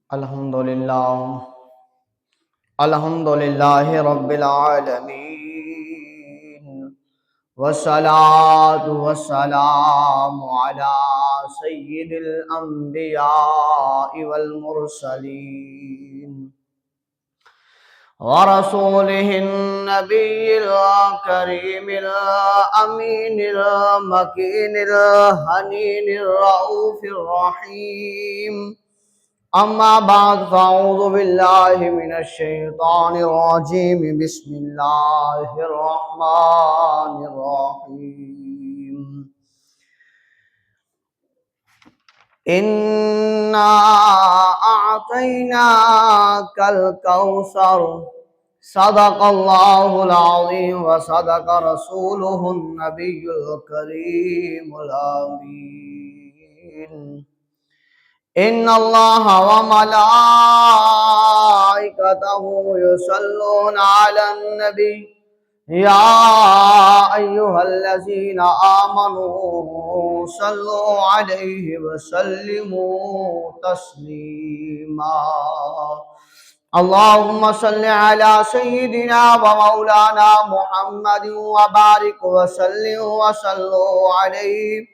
الحمدللہ الحمدللہ رب العالمین والصلاة والسلام علی سید الانبیاء والمرسلین ورسوله النبی الکریم الامین المکین الحنین الرؤوف الرحیم اما بعد فاعوذ باللہ من الشیطان الرجیم بسم اللہ الرحمن الرحیم انا اعطیناک الکوثر صدق اللہ العظیم وصدق رسولہ النبی الکریم الامین ان اللہ وملائکتہ یصلون علی النبی یا ایہا الذین آمنوا صلوا علیہ وسلموا تسلیما اللہم صل علی سیدنا ومولانا محمد وبارک وسلم وصلوا علیہ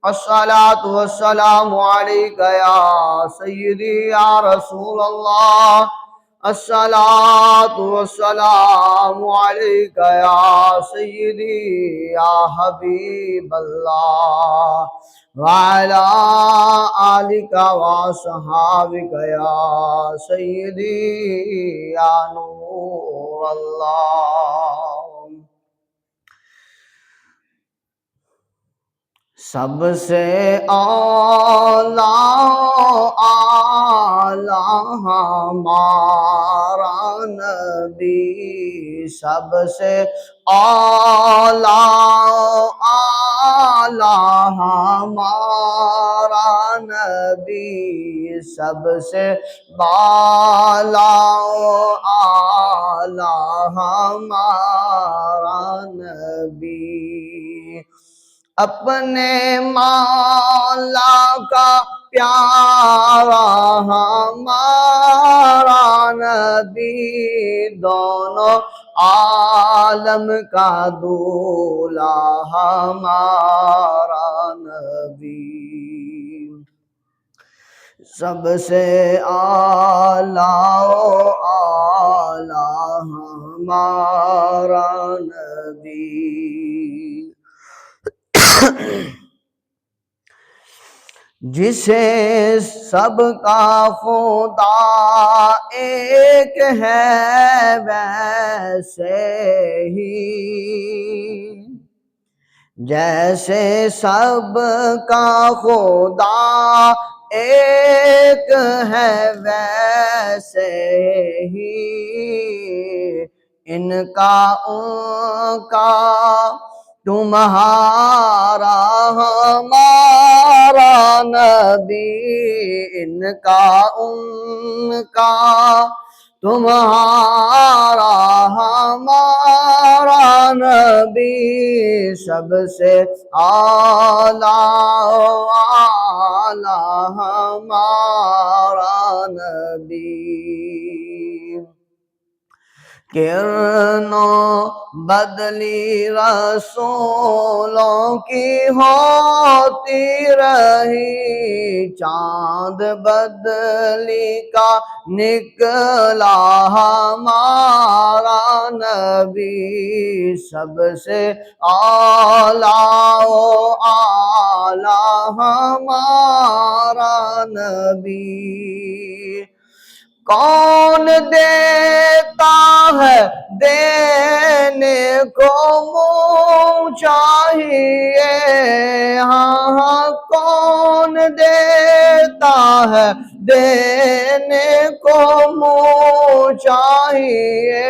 الصلاة والسلام علیک یا سیدی یا رسول اللہ الصلاة والسلام علیک یا سیدی یا حبیب اللہ وعلا آلک وصحابک یا سیدی یا نور اللہ سب سے اعلیٰ ہمارا نبی سب سے اعلیٰ ہمارا نبی سب سے بالا اعلیٰ ہمارا نبی اپنے مولا کا پیارا ہمارا نبی دونوں عالم کا دولا ہمارا نبی سب سے اعلیٰ ہمارا نبی جسے سب کا خدا ایک ہے ویسے ہی جیسے سب کا خدا ایک ہے ویسے ہی ان کا ان کا تمہارا ہمارا نبی ان کا ان کا تمہارا ہمارا نبی سب سے اعلیٰ ہمارا نبی کرنوں بدلی رسولوں کی ہوتی رہی چاند بدلی کا نکلا ہمارا نبی سب سے اعلیٰ ہمارا نبی کون دیتا ہے دینے کو منہ چاہیے ہاں کون دیتا ہے دینے کو منہ چاہیے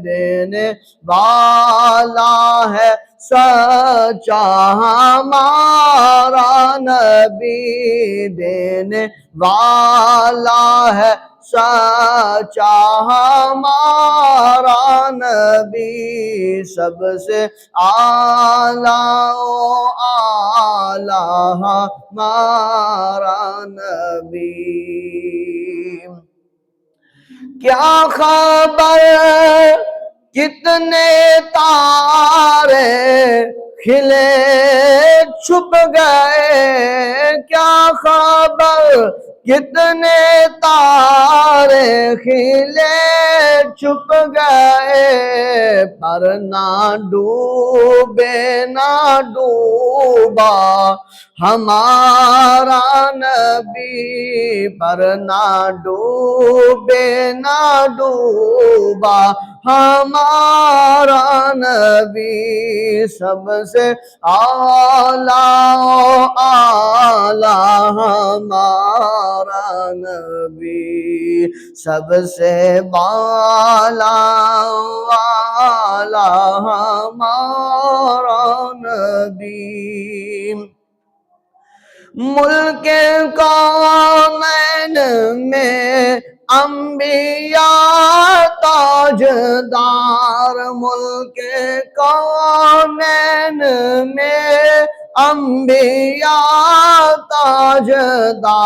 دینے والا ہے سچا ہمارا نبی دینے والا ہے سچا ہمارا نبی سب سے اعلیٰ ہمارا نبی کیا خبر کتنے تارے کھلے چھپ گئے، کیا خبر کتنے تارے کھلے چھپ گئے، پر نہ ڈوبے نہ ڈوبا ہمارا نبی، پر نہ ڈوبے نہ ڈوبا ہمارا نبی، سب سے اعلیٰ اعلیٰ ہمارا نبی، سب سے بالا والا ہمارا نبی۔ ملک کونین میں انبیاء تاجدار، ملک کونین میں انبیاء تاجدار،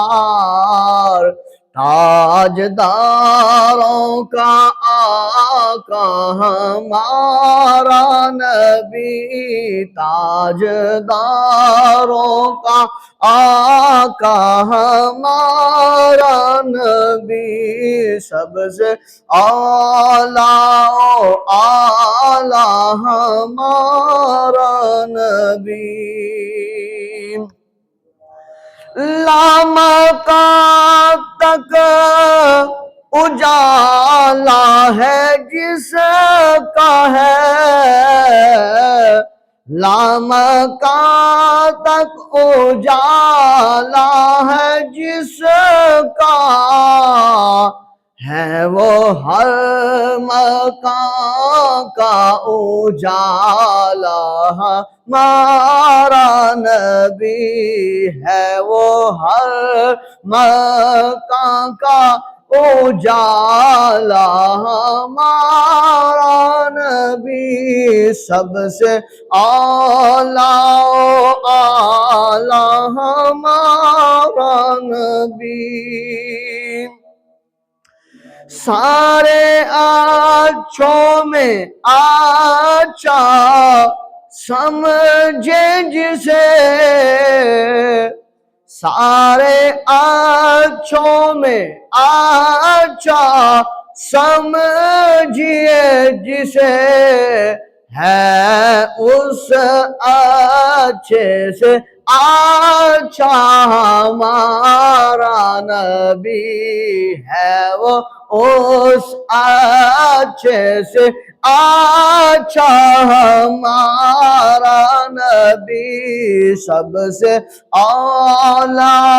تاجداروں کا آقا ہمارا نبی، تاجداروں کا آقا ہمارا نبی، سب سے اعلیٰ اعلیٰ ہمارا نبی۔ لامکان تک اجالا ہے جس کا ہے، لامکان تک اجالا ہے جس کا ہے، وہ ہر مکان کا اجالا ہمارا نبی ہے، وہ ہر مکان کا اجالا ہمارا نبی، سب سے اعلیٰ اعلیٰ ہمارا نبی۔ سارے اچھوں میں اچھا سمجھے جسے، سارے اچھوں میں اچھا سمجھیے جسے، ہے اس اچھے سے اچھا ہمارا نبی، ہے وہ اس اچھے سے اچھا ہمارا نبی، سب سے اعلیٰ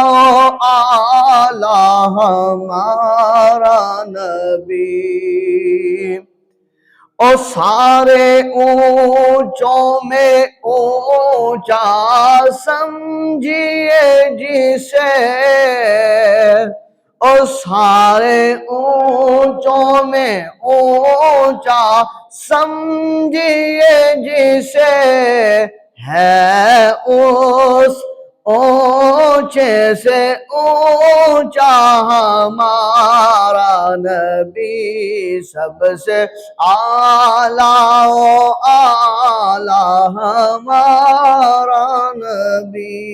اعلیٰ ہمارا نبی۔ اور سارے اونچوں میں اونچا سمجھیے جسے، اور سارے اونچوں میں اونچا سمجھیے جسے، ہے اس اونچے سے اونچا ہمارا نبی، سب سے اعلیٰ اعلیٰ ہمارا نبی۔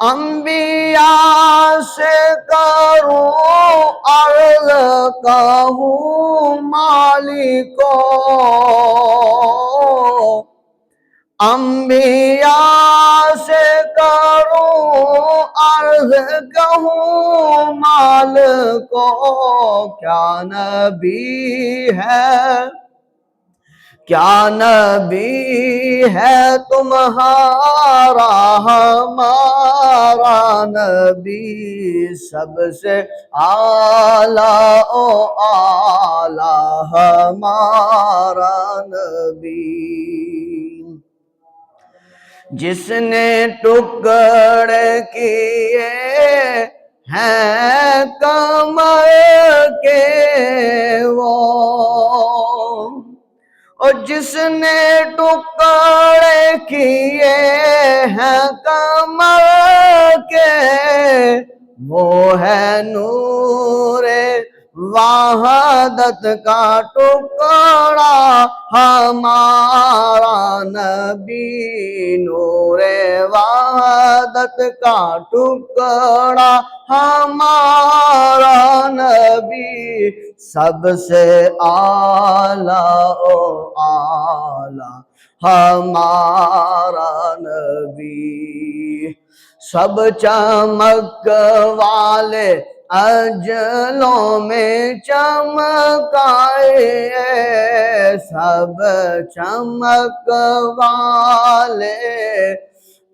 انبیاء سے کروں عرض کہوں مالکو، انبیاء سے کروں عرض کہوں مالکو، کیا نبی ہے کیا نبی ہے تمہارا ہمارا نبی، سب سے اعلیٰ اعلیٰ ہمارا نبی، جس نے ٹکڑے کیے ہیں کمر کے وہ، اور جس نے ٹکڑے کیے ہیں کمر کے، وہ ہے نور وحدت کا ٹکڑا ہمارا نبی، نور وحدت کا ٹکڑا ہمارا نبی، سب سے اعلیٰ و اعلیٰ ہمارا نبی، سب چمک والے اجلوں میں چمکائے، سب چمک والے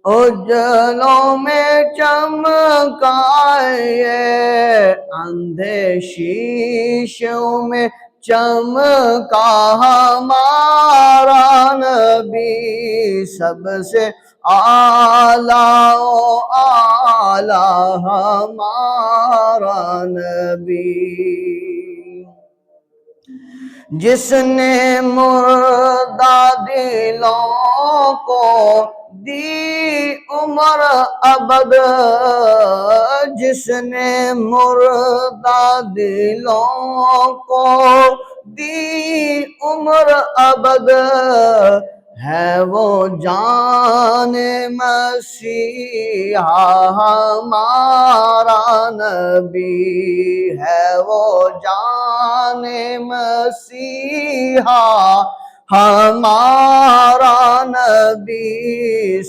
اجلوں میں چمکائے، اندھے شیشوں میں چمکا ہمارا نبی، سب سے اعلیٰ و اعلیٰ ہمارا نبی، جس نے مردہ دلوں کو دی عمر ابد، جس نے مردہ دلوں کو دی عمر ابد، ہے وہ جان مسیحا ہمارا نبی، ہے وہ جان مسیحا ہمارا نبی،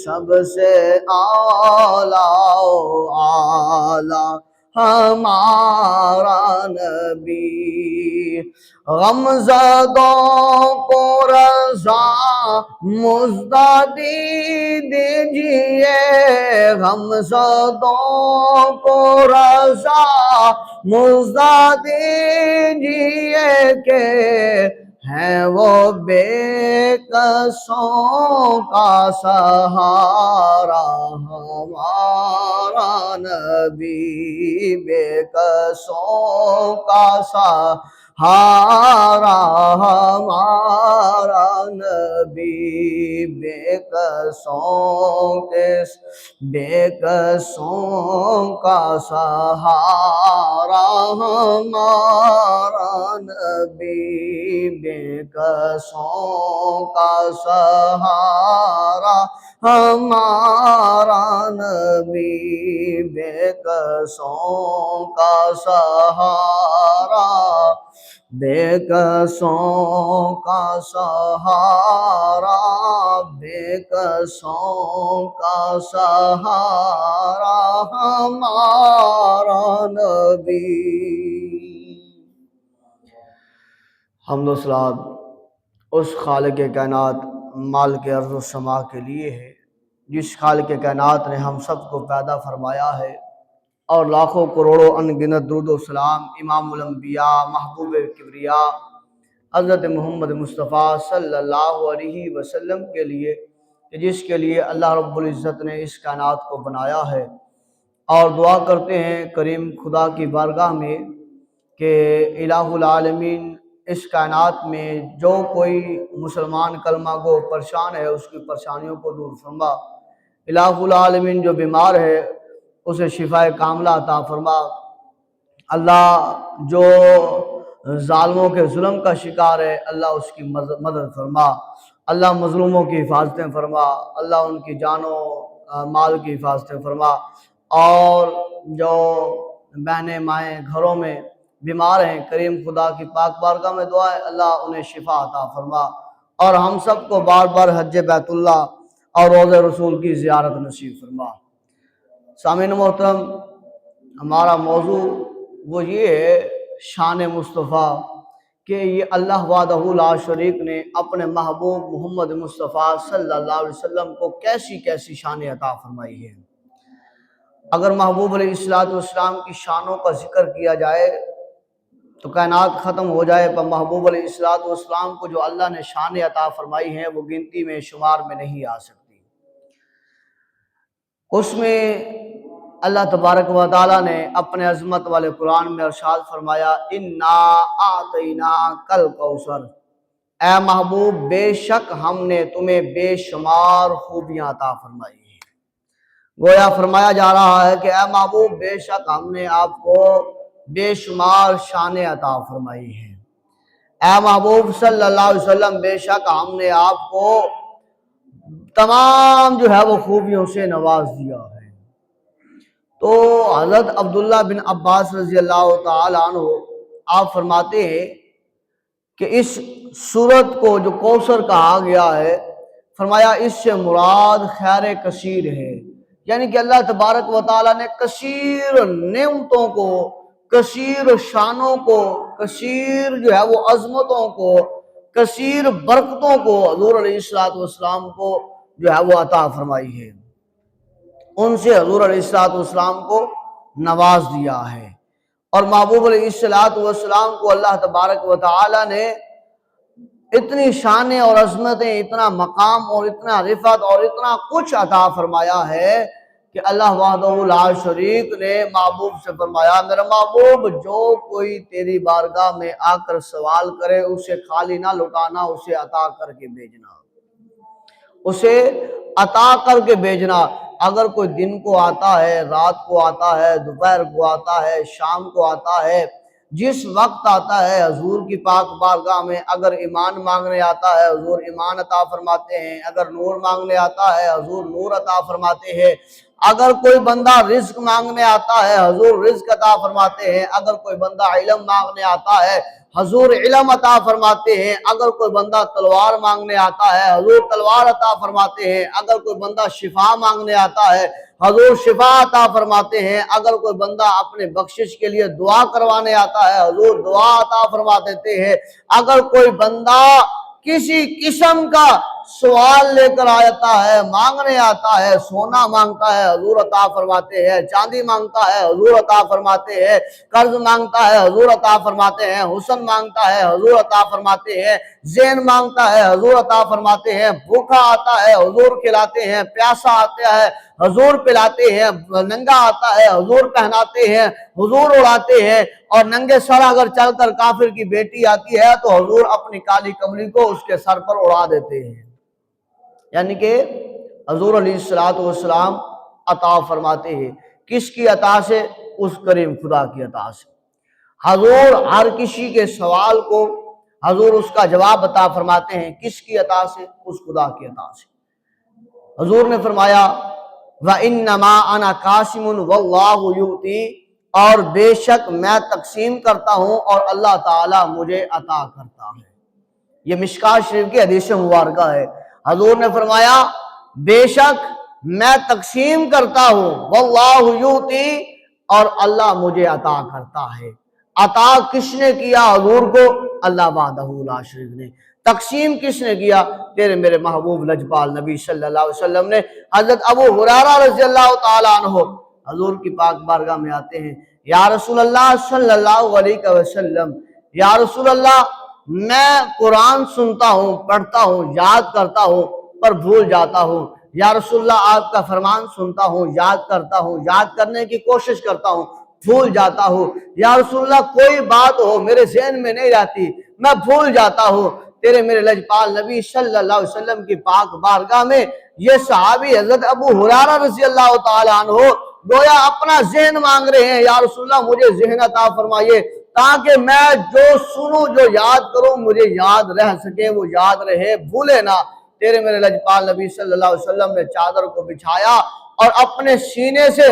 سب سے اعلیٰ و اعلیٰ ہمارا نبی، غمزدوں کو رضا مزدادی دیجیے، غمزدوں کو رضا مزدادی دیجیے، کہ ہے وہ بے کسوں کا سہارا ہمارا نبی، بے کسوں کا سہارا ہمارا نبی، بے کسوں کا سہارا ہمارا نبی، بے کسوں کا سہارا ہمارا نبی، بے کسوں کا سہارا، بے کسوں کا سہارا، بے کسوں کا سہارا ہمارا نبی۔ حمد و صلات اس خالق کائنات مالک ارض و سما کے لیے ہے، جس خالق کائنات نے ہم سب کو پیدا فرمایا ہے، اور لاکھوں کروڑوں ان گنت درود و سلام امام الانبیاء محبوب کبریا حضرت محمد مصطفیٰ صلی اللہ علیہ وسلم کے لیے، جس کے لیے اللہ رب العزت نے اس کائنات کو بنایا ہے، اور دعا کرتے ہیں کریم خدا کی بارگاہ میں کہ الہ العالمین اس کائنات میں جو کوئی مسلمان کلمہ گو پریشان ہے، اس کی پریشانیوں کو دور فرما، الہ العالمین جو بیمار ہے اسے شفاء کاملہ عطا فرما، اللہ جو ظالموں کے ظلم کا شکار ہے اللہ اس کی مدد فرما، اللہ مظلوموں کی حفاظتیں فرما، اللہ ان کی جان و مال کی حفاظتیں فرما، اور جو بہنیں مائیں گھروں میں بیمار ہیں کریم خدا کی پاک بارگاہ میں دعا ہے اللہ انہیں شفا عطا فرما، اور ہم سب کو بار بار حج بیت اللہ اور روضہ رسول کی زیارت نصیب فرما۔ سامعین محترم، ہمارا موضوع وہ یہ ہے شان مصطفیٰ، کہ یہ اللہ وحدہ لا شریک نے اپنے محبوب محمد مصطفیٰ صلی اللہ علیہ وسلم کو کیسی کیسی شانیں عطا فرمائی ہیں۔ اگر محبوب علیہ السلام کی شانوں کا ذکر کیا جائے تو کائنات ختم ہو جائے، پر محبوب علیہ السلام کو جو اللہ نے شانیں عطا فرمائی ہیں وہ گنتی میں شمار میں نہیں آ سکتی۔ اس میں اللہ تبارک و تعالیٰ نے اپنے عظمت والے قرآن میں ارشاد فرمایا انا اعطیناک الکوثر، اے محبوب بے شک ہم نے تمہیں بے شمار خوبیاں عطا فرمائی ہیں۔ گویا فرمایا جا رہا ہے کہ اے محبوب بے شک ہم نے آپ کو بے شمار شان عطا فرمائی ہے۔ اے محبوب صلی اللہ علیہ وسلم، بے شک ہم نے آپ کو تمام جو ہے وہ خوبیوں سے نواز دیا ہے۔ تو حضرت عبداللہ بن عباس رضی اللہ تعالی عنہ آپ فرماتے ہیں کہ اس سورت کو جو کوثر کہا گیا ہے، فرمایا اس سے مراد خیر کثیر ہے، یعنی کہ اللہ تبارک و تعالیٰ نے کثیر نعمتوں کو، کثیر شانوں کو، کثیر جو ہے وہ عظمتوں کو، کثیر برکتوں کو حضور علیہ السلام کو جو ہے وہ عطا فرمائی ہے، ان سے حضور علیہ السلام کو نواز دیا ہے۔ اور محبوب علیہ السلام کو اللہ تبارک و تعالی نے اتنی شانیں اور عظمتیں، اتنا مقام اور اتنا رفعت اور اتنا کچھ عطا فرمایا ہے کہ اللہ وحدہ لا شریک نے محبوب سے فرمایا، میرا محبوب جو کوئی تیری بارگاہ میں آ کر سوال کرے اسے خالی نہ لوٹانا، اسے عطا کر کے بھیجنا، اسے عطا کر کے بھیجنا۔ اگر کوئی دن کو آتا ہے، رات کو آتا ہے، دوپہر کو آتا ہے، شام کو آتا ہے، جس وقت آتا ہے حضور کی پاک بارگاہ میں، اگر ایمان مانگنے آتا ہے حضور ایمان عطا فرماتے ہیں، اگر نور مانگنے آتا ہے حضور نور عطا فرماتے ہیں، اگر کوئی بندہ رزق مانگنے آتا ہے حضور رزق عطا فرماتے ہیں، اگر کوئی بندہ علم مانگنے آتا ہے حضور علم عطا فرماتے ہیں، اگر کوئی بندہ تلوار مانگنے آتا ہے حضور تلوار عطا فرماتے ہیں، اگر کوئی بندہ شفا مانگنے آتا ہے حضور شفا عطا فرماتے ہیں، اگر کوئی بندہ اپنے بخشش کے لیے دعا کروانے آتا ہے حضور دعا عطا فرما دیتے ہیں، اگر کوئی بندہ کسی قسم کا سوال لے کر آتا ہے، مانگنے آتا ہے، سونا مانگتا ہے حضور عطا فرماتے ہیں، چاندی مانگتا ہے حضور عطا فرماتے ہیں، قرض مانگتا ہے حضور عطا فرماتے ہیں، حسن مانگتا ہے حضور عطا فرماتے ہیں، ذہن مانگتا ہے حضور عطا فرماتے ہیں، بھوکا آتا ہے حضور کھلاتے ہیں، پیاسا آتا ہے حضور پلاتے ہیں، ننگا آتا ہے حضور پہناتے ہیں، حضور اڑاتے ہیں، اور ننگے سر اگر چل کر کافر کی بیٹی آتی ہے تو حضور اپنی کالی کملی کو اس کے سر پر اڑا دیتے ہیں۔ یعنی کہ حضور علیہ السلام عطا فرماتے ہیں، کس کی عطا سے؟ اس کریم خدا کی عطا سے۔ حضور ہر کسی کے سوال کو حضور اس کا جواب عطا فرماتے ہیں، کس کی عطا سے؟ اس خدا کی عطا سے۔ حضور نے فرمایا وَإِنَّمَا أَنَا قَاسِمٌ وَاللَّهُ يُؤْتِي، اور بے شک میں تقسیم کرتا ہوں اور اللہ تعالیٰ مجھے عطا کرتا ہے۔ یہ مشکوٰۃ شریف کی حدیث مبارکہ ہے۔ حضور نے فرمایا بے شک میں تقسیم کرتا ہوں، وَاللَّهُ يُؤْتِي، اور اللہ مجھے عطا کرتا ہے۔ عطا کس نے کیا حضور کو؟ اللہ وحدہ لا شریک نے۔ تقسیم کس نے کیا؟ تیرے میرے محبوب لجپال نبی صلی اللہ علیہ وسلم نے۔ حضرت ابو ہریرہ رضی اللہ تعالیٰ عنہ حضور کی پاک بارگاہ میں آتے ہیں، یا رسول اللہ صلی اللہ علیہ وسلم، یا رسول اللہ میں قرآن سنتا ہوں، پڑھتا ہوں، یاد کرتا ہوں، پر بھول جاتا ہوں۔ یا رسول اللہ آپ کا فرمان سنتا ہوں، یاد کرتا ہوں، یاد کرنے کی کوشش کرتا ہوں، بھول جاتا ہوں۔ یا رسول اللہ کوئی بات ہو میرے ذہن میں نہیں رہتی، میں بھول جاتا ہوں۔ تیرے میرے لجپال نبی صلی اللہ علیہ وسلم کی پاک بارگاہ میں یہ صحابی حضرت ابو ہریرہ رضی اللہ تعالیٰ عنہ گویا اپنا ذہن مانگ رہے ہیں، یا رسول اللہ مجھے ذہن عطا فرمائیے تاکہ میں جو سنوں جو یاد کروں مجھے یاد رہ سکے، وہ یاد رہے، بھولے نہ۔ تیرے میرے لجپال نبی صلی اللہ علیہ وسلم نے چادر کو بچھایا اور اپنے سینے سے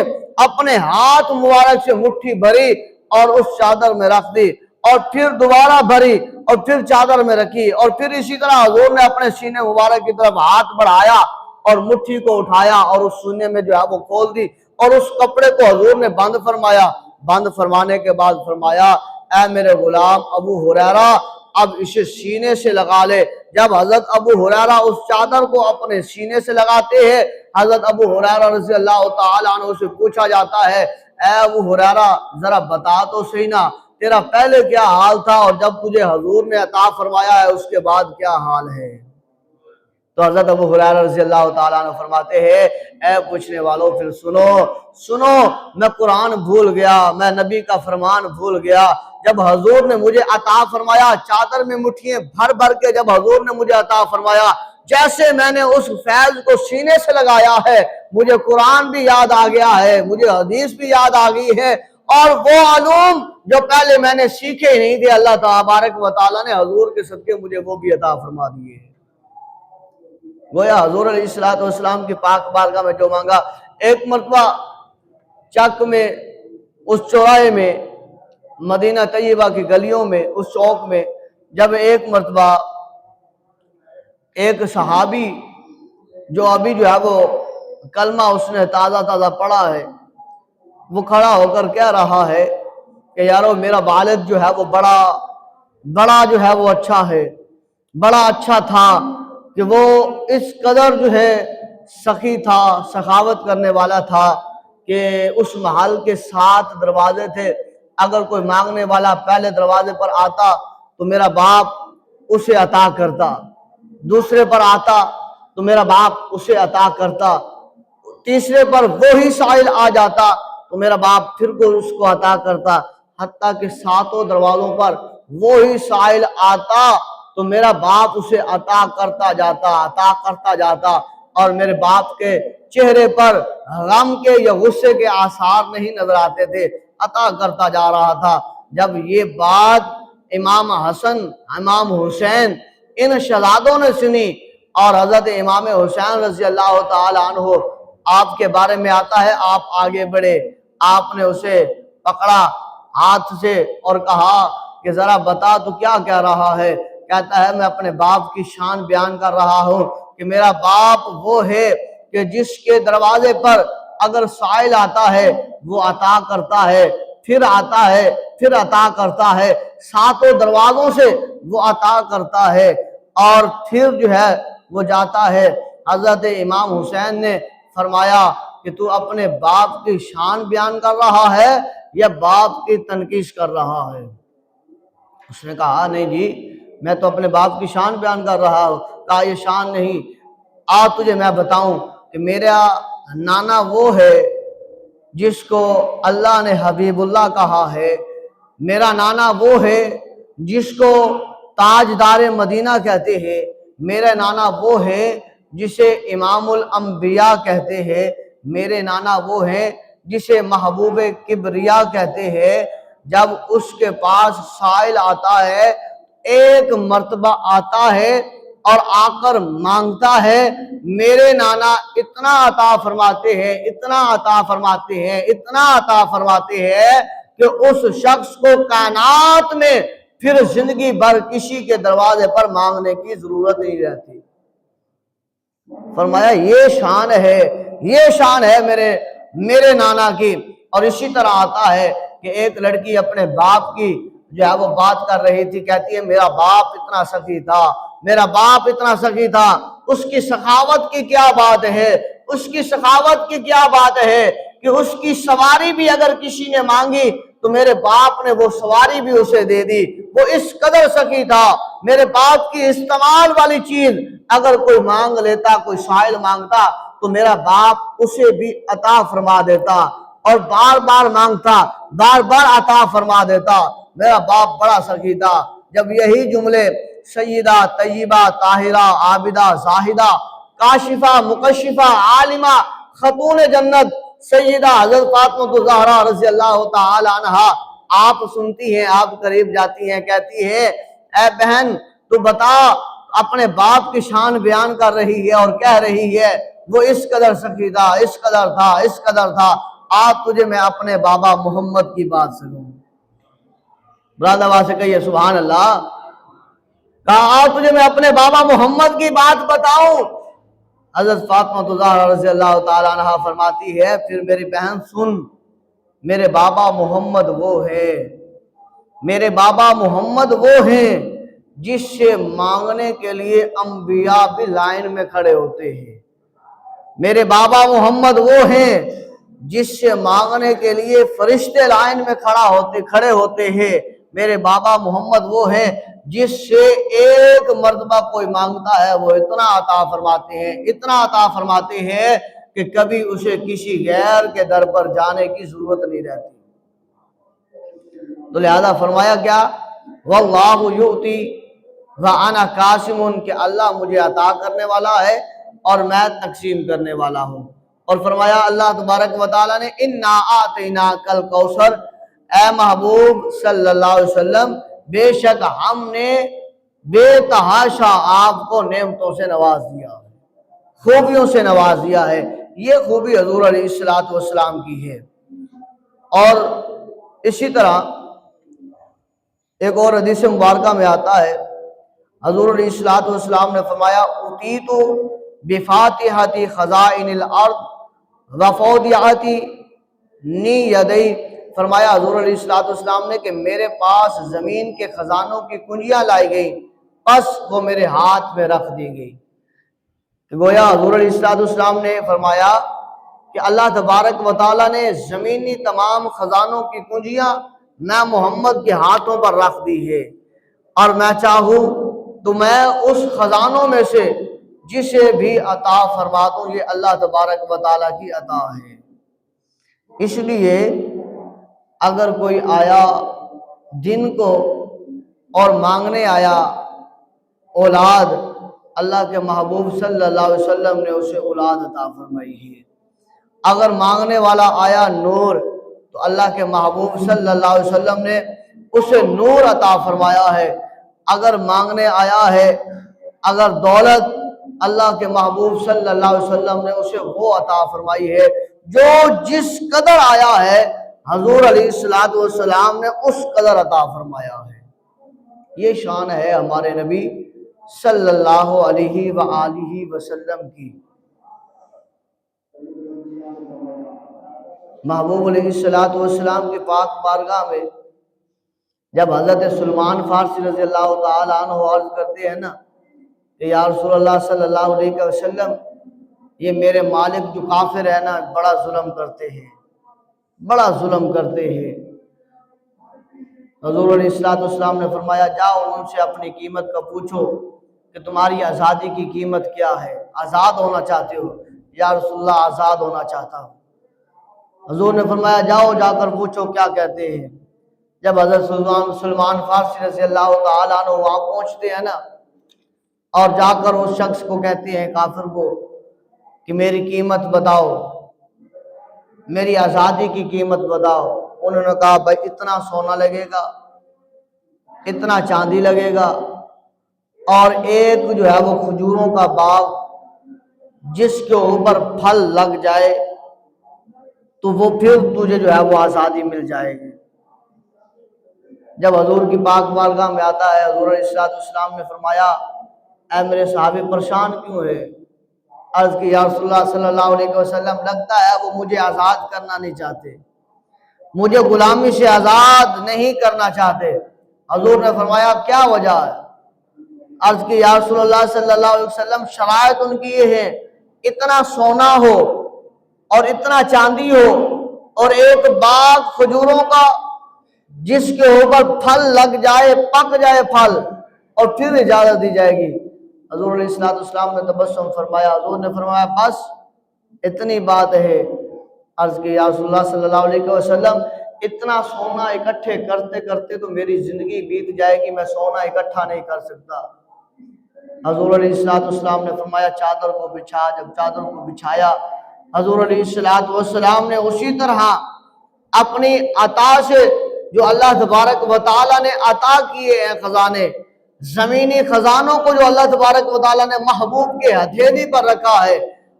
اپنے ہاتھ مبارک سے مٹھی بھری اور اس چادر میں رکھ دی، اور پھر دوبارہ بھری اور پھر چادر میں رکھی، اور پھر اسی طرح حضور نے اپنے سینے مبارک کی طرف ہاتھ بڑھایا اور مٹھی کو اٹھایا اور اس سینے میں جو ہے وہ کھول دی، اور اس کپڑے کو حضور نے بند فرمایا۔ بند فرمانے کے بعد فرمایا اے میرے غلام ابو ہریرہ اب اسے سینے سے لگا لے۔ جب حضرت ابو ہریرہ اس چادر کو اپنے سینے سے لگاتے ہیں، حضرت ابو ہریرہ رضی اللہ تعالیٰ عنہ سے پوچھا جاتا ہے اے ابو ہریرہ ذرا بتا تو صحیح نا تیرا پہلے کیا حال تھا اور جب تجھے حضور نے عطا فرمایا ہے اس کے بعد کیا حال ہے؟ تو حضرت ابو ہریرہ رضی اللہ تعالیٰ عنہ فرماتے ہیں اے پوچھنے والوں پھر سنو، میں قرآن بھول گیا، میں نبی کا فرمان بھول گیا۔ جب حضور نے مجھے عطا فرمایا چادر میں مٹھیاں بھر بھر کے، جب حضور نے مجھے عطا فرمایا، جیسے میں نے اس فیض کو سینے سے لگایا ہے مجھے قرآن بھی یاد آ گیا ہے، مجھے حدیث بھی یاد آ گئی ہے، اور وہ علوم جو پہلے میں نے سیکھے ہی نہیں تھے، اللہ تبارک و تعالیٰ نے حضور کے صدقے مجھے وہ بھی عطا فرما دیے ہیں۔ گویا حضور علیہ السلام کی پاک بارگاہ میں جو مانگا، ایک مرتبہ چک میں، اس چوراہے میں، مدینہ طیبہ کی گلیوں میں، اس چوک میں، جب ایک مرتبہ ایک صحابی جو ابھی جو ہے وہ کلمہ اس نے تازہ پڑھا ہے، وہ کھڑا ہو کر کہہ رہا ہے کہ یارو میرا والد جو ہے وہ بڑا جو ہے وہ اچھا ہے، بڑا اچھا تھا کہ وہ اس قدر جو ہے سخی تھا، سخاوت کرنے والا تھا کہ اس محل کے 7 دروازے تھے، اگر کوئی مانگنے والا پہلے دروازے پر آتا تو میرا باپ اسے عطا کرتا، دوسرے پر آتا تو میرا باپ اسے عطا کرتا، تیسرے پر وہی سائل آ جاتا تو میرا باپ پھر کو اس کو عطا کرتا، حتیٰ کہ 7 دروازوں پر وہی سائل آتا تو میرا باپ اسے عطا کرتا جاتا، اور میرے باپ کے چہرے پر غم کے یا غصے کے آثار نہیں نظر آتے تھے، عطا کرتا جا رہا تھا۔ جب یہ بات امام حسن، امام حسین ان شہزادوں نے سنی، اور حضرت امام حسین رضی اللہ تعالی عنہ آپ کے بارے میں آتا ہے، آپ آگے بڑھے، آپ نے اسے پکڑا ہاتھ سے اور کہا کہ ذرا بتا تو کیا کہہ رہا ہے؟ کہتا ہے میں اپنے باپ کی شان بیان کر رہا ہوں کہ میرا باپ وہ ہے کہ جس کے دروازے پر اگر سائل آتا ہے وہ عطا کرتا ہے، پھر آتا ہے، پھر عطا کرتا ہے، 7 دروازوں سے وہ عطا کرتا ہے، اور پھر جو ہے وہ جاتا ہے۔ حضرت امام حسین نے فرمایا کہ تو اپنے باپ کی شان بیان کر رہا ہے یا باپ کی تنقید کر رہا ہے؟ اس نے کہا نہیں جی، میں تو اپنے باپ کی شان بیان کر رہا ہوں۔ کہا یہ شان نہیں، تجھے میں بتاؤں کہ میرا نانا وہ ہے جس کو اللہ نے حبیب اللہ کہا ہے، میرا نانا وہ ہے جس کو تاجدار مدینہ کہتے ہیں، میرا نانا وہ ہے جسے امام الانبیاء کہتے ہیں، میرے نانا وہ ہے جسے محبوب کبریا کہتے ہیں۔ جب اس کے پاس سائل آتا ہے، ایک مرتبہ آتا ہے اور آ کر مانگتا ہے، میرے نانا اتنا عطا فرماتے ہیں، اتنا عطا فرماتے ہیں، اتنا عطا فرماتے ہیں کہ اس شخص کو کائنات میں پھر زندگی بھر کسی کے دروازے پر مانگنے کی ضرورت نہیں رہتی۔ فرمایا یہ شان ہے میرے نانا کی۔ اور اسی طرح آتا ہے کہ ایک لڑکی اپنے باپ کی جو ہے وہ بات کر رہی تھی، کہتی ہے میرا باپ اتنا سخی تھا، میرا باپ اتنا سخی تھا، اس کی سخاوت کی کیا بات ہے، اس کی سخاوت کی کیا بات ہے کہ اس کی سواری بھی اگر کسی نے مانگی تو میرے باپ نے وہ سواری بھی اسے دے دی، وہ اس قدر سخی تھا۔ میرے باپ کی استعمال والی چیز اگر کوئی مانگ لیتا، کوئی سائل مانگتا تو میرا باپ اسے بھی عطا فرما دیتا، اور بار بار مانگتا، بار بار عطا فرما دیتا، میرا باپ بڑا سخی تھا۔ جب یہی جملے سیدہ طیبہ طاہرہ عابدہ زاہدہ کاشفہ مکشفہ عالمہ خاتون جنت سیدہ حضرت فاطمہ الزہرا رضی اللہ تعالی عنہا آپ سنتی ہیں، آپ قریب جاتی ہیں، کہتی ہے اے بہن تو بتا، اپنے باپ کی شان بیان کر رہی ہے اور کہہ رہی ہے وہ اس قدر سخی تھا، اس قدر تھا، تجھے میں اپنے بابا محمد کی بات سنوں۔ برادر آواز سے کہیے سبحان اللہ۔ کہا تجھے میں اپنے بابا محمد کی بات بتاؤں؟ حضرت فاطمہ الزہرا رضی اللہ تعالی عنہ فرماتی ہے پھر میری بہن سن، میرے بابا محمد وہ ہے، میرے بابا محمد وہ ہیں جس سے مانگنے کے لیے انبیاء بھی لائن میں کھڑے ہوتے ہیں، میرے بابا محمد وہ ہیں جس سے مانگنے کے لیے فرشتے لائن میں کھڑے ہوتے ہیں، میرے بابا محمد وہ ہیں جس سے ایک مرتبہ کوئی مانگتا ہے وہ اتنا عطا فرماتے ہیں کہ کبھی اسے کسی غیر کے در پر جانے کی ضرورت نہیں رہتی۔ تو لہذا فرمایا کیا، واللہ یؤتی وانا قاسم، کہ اللہ مجھے عطا کرنے والا ہے اور میں تقسیم کرنے والا ہوں۔ اور فرمایا اللہ تبارک و تعالیٰ نے انا اعطیناک الکوثر، اے محبوب صلی اللہ علیہ وسلم بے شک ہم نے بے تحاشا آپ کو نعمتوں سے نواز دیا ہے، خوبیوں سے نواز دیا ہے۔ یہ خوبی حضور علیہ الصلوۃ والسلام کی ہے۔ اور اسی طرح ایک اور حدیث مبارکہ میں آتا ہے، حضور علیہ الصلوۃ والسلام نے فرمایا اوتیت بفاتحۃ خزائن الارض وفودعۃ نی یدی، فرمایا حضور علیہ الصلوۃ والسلام نے کہ میرے پاس زمین کے خزانوں کی کنجیاں لائی گئی، پس وہ میرے ہاتھ میں رکھ دی گئی۔ گویا حضور علیہ الصلوۃ والسلام نے فرمایا کہ اللہ تبارک و تعالیٰ نے زمینی تمام خزانوں کی کنجیاں میں محمد کے ہاتھوں پر رکھ دی ہے، اور میں چاہوں تو میں اس خزانوں میں سے جسے بھی عطا فرما دوں، یہ اللہ تبارک و تعالیٰ کی عطا ہے۔ اس لیے اگر کوئی آیا دن کو اور مانگنے آیا اولاد، اللہ کے محبوب صلی اللہ علیہ وسلم نے اسے اولاد عطا فرمائی ہے۔ اگر مانگنے والا آیا نور، تو اللہ کے محبوب صلی اللہ علیہ وسلم نے اسے نور عطا فرمایا ہے۔ اگر مانگنے آیا ہے اگر دولت، اللہ کے محبوب صلی اللہ علیہ وسلم نے اسے وہ عطا فرمائی ہے جو جس قدر آیا ہے حضور علیہ الصلوۃ والسلام نے اس قدر عطا فرمایا ہے۔ یہ شان ہے ہمارے نبی صلی اللہ علیہ وآلہ وسلم کی۔ محبوب علیہ الصلوۃ والسلام کے پاک بارگاہ میں جب حضرت سلمان فارسی رضی اللہ تعالیٰ عنہ عرض کرتے ہیں نا کہ یا رسول اللہ صلی اللہ علیہ وسلم، یہ میرے مالک جو کافر ہے نا بڑا ظلم کرتے ہیں، بڑا ظلم کرتے ہیں۔ حضور علیہ الصلوۃ والسلام نے فرمایا جاؤ ان سے اپنی قیمت کا پوچھو کہ تمہاری آزادی کی قیمت کیا ہے، آزاد ہونا چاہتے ہو؟ یا رسول اللہ آزاد ہونا چاہتا ہوں۔ حضور نے فرمایا جاؤ جا کر پوچھو کیا کہتے ہیں۔ جب حضرت سلمان فارسی رضی اللہ تعالیٰ عنہ وہاں پہنچتے ہیں نا اور جا کر اس شخص کو کہتے ہیں کافر کو کہ میری قیمت بتاؤ، میری آزادی کی قیمت بتاؤ، انہوں نے کہا بھائی اتنا سونا لگے گا، اتنا چاندی لگے گا، اور ایک جو ہے وہ کھجوروں کا باغ جس کے اوپر پھل لگ جائے تو وہ پھر تجھے جو ہے وہ آزادی مل جائے گی۔ جب حضور کی پاک بارگاہ میں آتا ہے، حضور علیہ الصلوۃ والسلام نے فرمایا اے میرے صحابی پریشان کیوں ہے؟ عرض کی یا رسول اللہ صلی اللہ علیہ وسلم لگتا ہے وہ مجھے آزاد کرنا نہیں چاہتے، مجھے غلامی سے آزاد نہیں کرنا چاہتے۔ حضور نے فرمایا کیا وجہ ہے؟ عرض کی یا رسول اللہ صلی اللہ علیہ وسلم شرائط ان کی یہ ہے اتنا سونا ہو اور اتنا چاندی ہو اور ایک باغ کھجوروں کا جس کے اوپر پھل لگ جائے، پک جائے پھل، اور پھر اجازت دی جائے گی۔ حضور علیہ الصلوۃ والسلام نے تبسم فرمایا، حضور نے فرمایا بس اتنی بات ہے۔ عرض کی یا رسول اللہ صلی اللہ علیہ وسلم اتنا سونا اکٹھے کرتے کرتے تو میری زندگی بیت جائے گی، میں سونا اکٹھا نہیں کر سکتا۔ حضور علیہ الصلوۃ والسلام نے فرمایا چادر کو بچھا۔ جب چادر کو بچھایا حضور علیہ الصلوۃ والسلام نے اسی طرح اپنی عطا سے جو اللہ تبارک و تعالیٰ نے عطا کیے ہیں خزانے، زمینی خزانوں کو جو اللہ تبارک و تعالیٰ نے محبوب کے ہتھیلی پر رکھا ہے،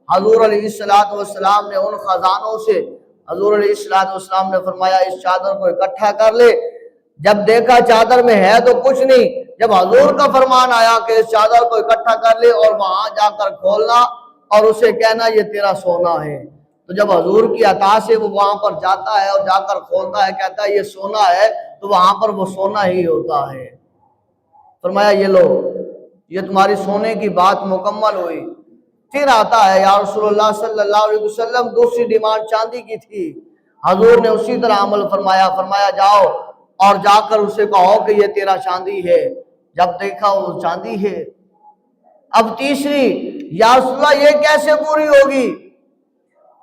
حضور علیہ الصلوۃ والسلام نے ان خزانوں سے حضور علیہ الصلوۃ والسلام نے فرمایا اس چادر کو اکٹھا کر لے۔ جب دیکھا چادر میں ہے تو کچھ نہیں، جب حضور کا فرمان آیا کہ اس چادر کو اکٹھا کر لے اور وہاں جا کر کھولنا اور اسے کہنا یہ تیرا سونا ہے، تو جب حضور کی عطا سے وہ وہاں پر جاتا ہے اور جا کر کھولتا ہے، کہتا ہے یہ سونا ہے، تو وہاں پر وہ سونا ہی ہوتا ہے۔ فرمایا یہ لو، یہ تمہاری سونے کی بات مکمل ہوئی۔ پھر آتا ہے یا رسول اللہ صلی اللہ علیہ وسلم دوسری ڈیمانڈ چاندی کی تھی، حضور نے اسی طرح عمل فرمایا، فرمایا جاؤ اور جا کر اسے کہو کہ یہ تیرا چاندی ہے۔ جب دیکھا وہ چاندی ہے۔ اب تیسری، یا رسول اللہ یہ کیسے پوری ہوگی؟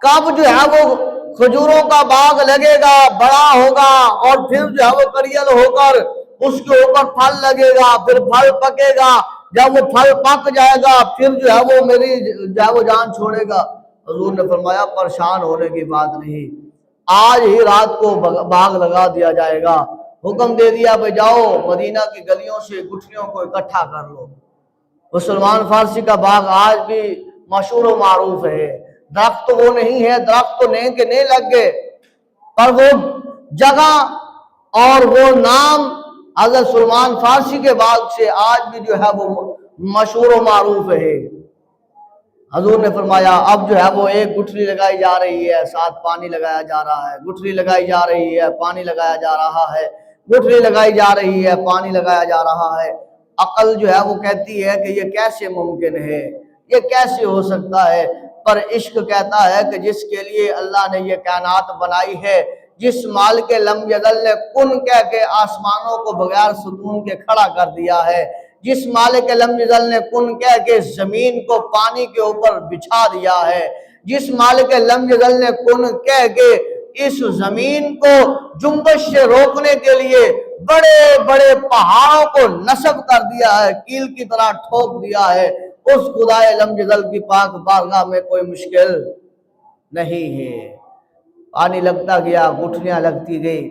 کب جو ہے وہ کھجوروں کا باغ لگے گا، بڑا ہوگا، اور پھر جو ہے وہ کریل ہو کر اس کے اوپر پھل لگے گا، پھر پھل پکے گا، جب وہ پھل پک جائے گا پھر جو ہے وہ میری جو ہے وہ جان چھوڑے گا۔ حضور نے فرمایا پریشان ہونے کی بات نہیں، آج ہی رات کو باغ لگا دیا جائے گا۔ حکم دے دیا بھائی جاؤ مدینہ کی گلیوں سے گٹھلیوں کو اکٹھا کر لو۔ وہ سلمان فارسی کا باغ آج بھی مشہور و معروف ہے۔ درخت تو وہ نہیں ہے، درخت تو نہیں کہ نہیں لگ گئے، پر وہ جگہ اور وہ نام حضرت سلمان فارسی کے باغ سے آج بھی جو ہے وہ مشہور و معروف ہے۔ حضور نے فرمایا اب جو ہے وہ ایک گٹھلی لگائی جا رہی ہے، ساتھ پانی لگایا جا رہا ہے، گٹھلی لگائی جا رہی ہے، پانی لگایا جا رہا ہے، گٹھلی لگائی جا رہی ہے، پانی لگایا جا رہا ہے۔ عقل جو ہے وہ کہتی ہے کہ یہ کیسے ممکن ہے، یہ کیسے ہو سکتا ہے، پر عشق کہتا ہے کہ جس کے لیے اللہ نے یہ کائنات بنائی ہے، جس مالک لم یزل نے کن کہہ کے آسمانوں کو بغیر ستون کے کھڑا کر دیا ہے، جس مالک لم یزل نے کن کہہ کے زمین کو پانی کے اوپر بچھا دیا ہے، جس مالک لم یزل نے کن کہہ کے اس زمین کو جنبش سے روکنے کے لیے بڑے بڑے پہاڑوں کو نصب کر دیا ہے، کیل کی طرح ٹھوک دیا ہے، اس خدائے لم یزل کی پاک بارگاہ میں کوئی مشکل نہیں ہے۔ پانی لگتا گیا، گٹھلیاں لگتی گئی۔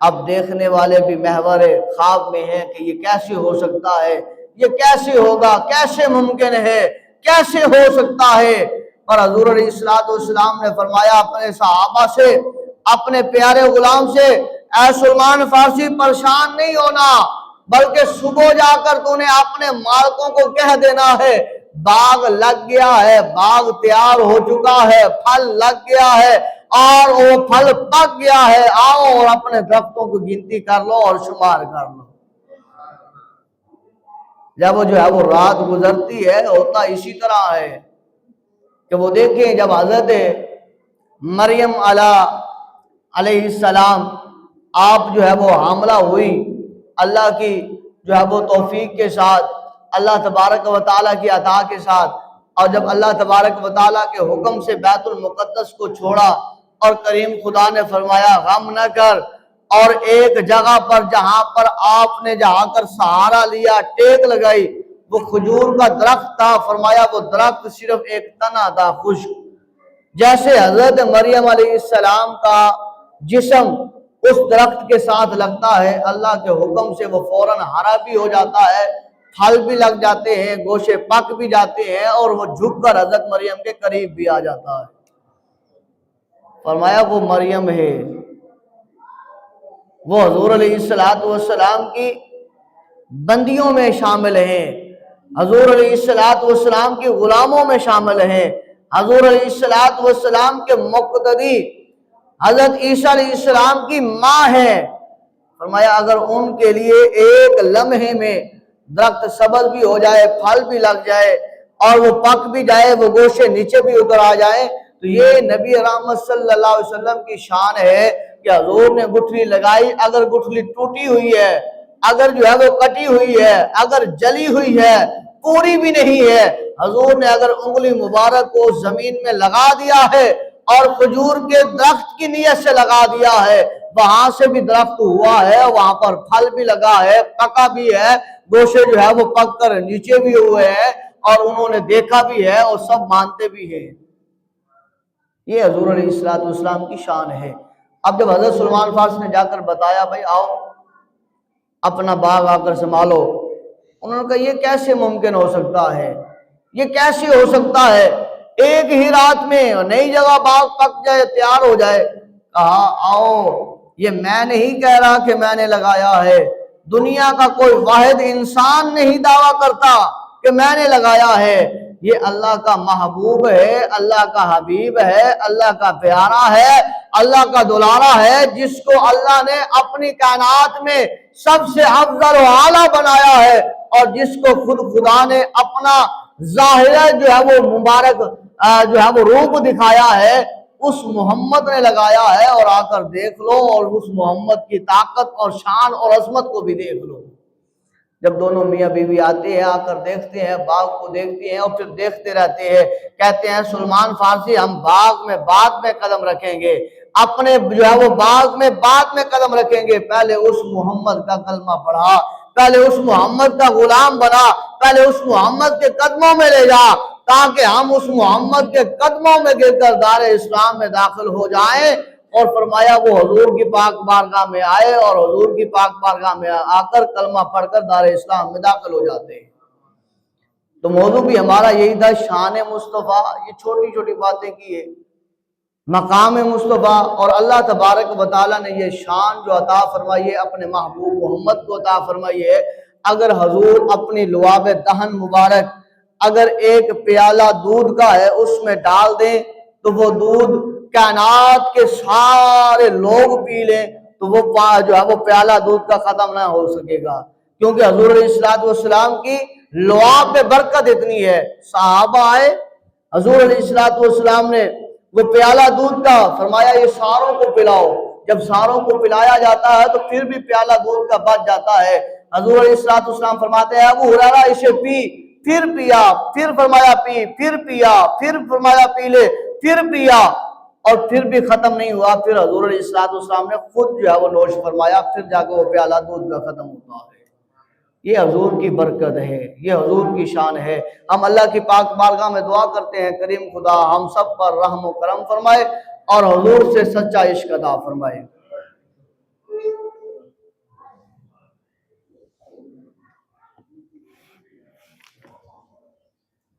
اب دیکھنے والے بھی محور خواب میں ہیں کہ یہ کیسے ہو سکتا ہے، یہ کیسے ہوگا، کیسے ممکن ہے، کیسے ہو سکتا ہے۔ پر حضور علیہ السلام نے فرمایا اپنے صحابہ سے، اپنے پیارے غلام سے، اے سلمان فارسی پریشان نہیں ہونا، بلکہ صبح جا کر تو نے اپنے مالکوں کو کہہ دینا ہے باغ لگ گیا ہے، باغ تیار ہو چکا ہے، پھل لگ گیا ہے اور وہ پھل پک گیا ہے، آؤ اور اپنے درختوں کو گنتی کر لو اور شمار کر لو۔ جب وہ جو ہے وہ رات گزرتی ہے، ہوتا اسی طرح ہے کہ وہ دیکھیں جب حضرت مریم علیہ السلام آپ جو ہے وہ حاملہ ہوئی، اللہ کی جو ہے وہ توفیق کے ساتھ، اللہ تبارک و تعالیٰ کی عطا کے ساتھ، اور جب اللہ تبارک و تعالیٰ کے حکم سے بیت المقدس کو چھوڑا اور کریم خدا نے فرمایا غم نہ کر، اور ایک جگہ پر جہاں پر آپ نے جہاں کر سہارا لیا، ٹیک لگائی، وہ کھجور کا درخت تھا، فرمایا وہ درخت صرف ایک تنا تھا خشک۔ جیسے حضرت مریم علیہ السلام کا جسم اس درخت کے ساتھ لگتا ہے، اللہ کے حکم سے وہ فوراً ہرا بھی ہو جاتا ہے، پھل بھی لگ جاتے ہیں، گوشے پک بھی جاتے ہیں، اور وہ جھک کر حضرت مریم کے قریب بھی آ جاتا ہے۔ فرمایا وہ مریم ہے، وہ حضور علیہ السلام کی بندیوں میں شامل ہیں، حضور علیہ السلام کی غلاموں میں شامل ہیں، حضور علیہ السلام کے مقتدی حضرت عیسیٰ علیہ السلام کی ماں ہے۔ فرمایا اگر ان کے لیے ایک لمحے میں درخت سبز بھی ہو جائے، پھل بھی لگ جائے اور وہ پک بھی جائے، وہ گوشے نیچے بھی اتر آ جائیں، تو یہ نبی رحمت صلی اللہ علیہ وسلم کی شان ہے کہ حضور نے گٹھلی لگائی، اگر گٹھلی ٹوٹی ہوئی ہے، اگر جو ہے وہ کٹی ہوئی ہے، اگر جلی ہوئی ہے، پوری بھی نہیں ہے، حضور نے اگر انگلی مبارک کو زمین میں لگا دیا ہے اور کھجور کے درخت کی نیت سے لگا دیا ہے، وہاں سے بھی درخت ہوا ہے، وہاں پر پھل بھی لگا ہے، پکا بھی ہے، گوشے جو ہے وہ پک کر نیچے بھی ہوئے ہیں، اور انہوں نے دیکھا بھی ہے اور سب مانتے بھی ہیں۔ یہ حضور علیہ السلام کی شان ہے۔ اب جب حضرت سلمان فارسی نے جا کر بتایا بھائی آؤ اپنا باغ آ کر سنبھالو، انہوں نے کہا یہ کیسے ممکن ہو سکتا ہے، یہ کیسے ہو سکتا ہے، ایک ہی رات میں نئی جگہ باغ پک جائے، تیار ہو جائے۔ کہا آؤ، یہ میں نہیں کہہ رہا کہ میں نے لگایا ہے، دنیا کا کوئی واحد انسان نہیں دعویٰ کرتا کہ میں نے لگایا ہے، یہ اللہ کا محبوب ہے، اللہ کا حبیب ہے، اللہ کا پیارا ہے، اللہ کا دلارا ہے، جس کو اللہ نے اپنی کائنات میں سب سے افضل و اعلیٰ بنایا ہے، اور جس کو خود خدا نے اپنا ظاہرہ جو ہے وہ مبارک جو ہے وہ روپ دکھایا ہے، اس محمد نے لگایا ہے، اور آ کر دیکھ لو اور اس محمد کی طاقت اور شان اور عظمت کو بھی دیکھ لو۔ جب دونوں میاں بیوی آتے ہیں، آ کر دیکھتے ہیں، باغ کو دیکھتے ہیں اور پھر دیکھتے رہتے ہیں، کہتے ہیں سلمان فارسی ہم باغ میں بعد میں قدم رکھیں گے، اپنے جو ہے وہ باغ میں بعد میں قدم رکھیں گے، پہلے اس محمد کا کلمہ پڑھا، پہلے اس محمد کا غلام بنا، پہلے اس محمد کے قدموں میں لے جا، تاکہ ہم اس محمد کے قدموں میں گر کر دار اسلام میں داخل ہو جائیں، اور فرمایا وہ حضور کی پاک بارگاہ میں آئے اور حضور کی پاک بارگاہ میں آ کر کلمہ پڑھ کر دار اسلام میں داخل ہو جاتے ہیں۔ تو موضوع بھی ہمارا یہی تھا، شان مصطفیٰ، یہ چھوٹی چھوٹی باتیں کی ہے، مقام مصطفیٰ، اور اللہ تبارک و تعالیٰ نے یہ شان جو عطا فرمائی ہے اپنے محبوب محمد کو عطا فرمائی ہے۔ اگر حضور اپنی لعاب دہن مبارک اگر ایک پیالہ دودھ کا ہے اس میں ڈال دیں تو وہ دودھ کائنات کے سارے لوگ پی لیں تو وہ جو ہے وہ پیالہ دودھ کا ختم نہ ہو سکے گا، کیونکہ حضور علیہ السلام کی لعاب میں برکت اتنی ہے۔ صحابہ آئے، حضور علیہ السلام نے وہ پیالہ دودھ کا فرمایا یہ ساروں کو پلاؤ، جب ساروں کو پلایا جاتا ہے تو پھر بھی پیالہ دودھ کا بچ جاتا ہے۔ حضور علیہ السلام فرماتے ہیں ابو ہریرہ اسے پی، پھر پیا، پھر فرمایا پی، پھر پیا، پھر فرمایا پی لے، پھر پیا، اور پھر بھی ختم نہیں ہوا۔ پھر حضور علیہ السلام نے خود جو ہے وہ نوش فرمایا، پھر جا کے وہ پیالہ دودھ کا ختم ہوتا ہے۔ یہ حضور کی برکت ہے، یہ حضور کی شان ہے۔ ہم اللہ کی پاک بارگاہ میں دعا کرتے ہیں کریم خدا ہم سب پر رحم و کرم فرمائے اور حضور سے سچا عشق عطا فرمائے۔